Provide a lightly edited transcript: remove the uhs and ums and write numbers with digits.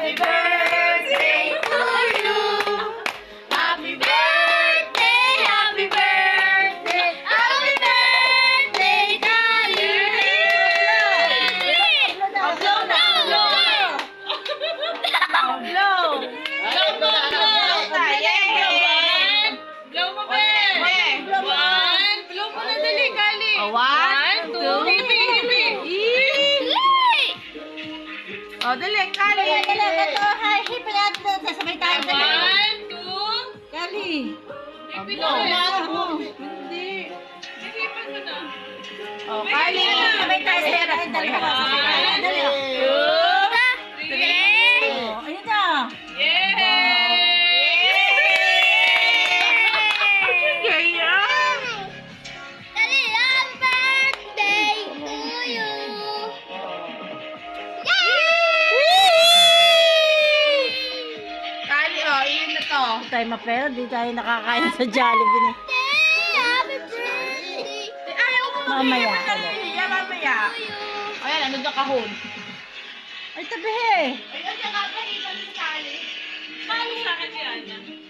Happy birthday to you. Happy birthday, happy birthday, happy birthday, Kali. Blow na, blow. Blow. Blow mo, blow. Blow mo, be. One. Blow mo na dali, Kali. One, two, oh, dali, Kali. Hipin natin. Sasabay tayo. One, two. Kali. Hipin mo. Hindi. Hipin mo na. Oh, Kali. Sabay tayo. One, Dali. two, three. Oh, ayun na. Yay! Gaya! Dali, happy birthday to you. Kali, oh, iyon na to. Hindi tayo mapera. Di tayo nakakain sa Jollibee. Happy birthday Ayaw mo Mamaya. Mamaya, mamaya. Ayan, ano na kahon? Ay, tabi eh. Ayun, nakakahilan si Kali. Kali sa akin si Anya.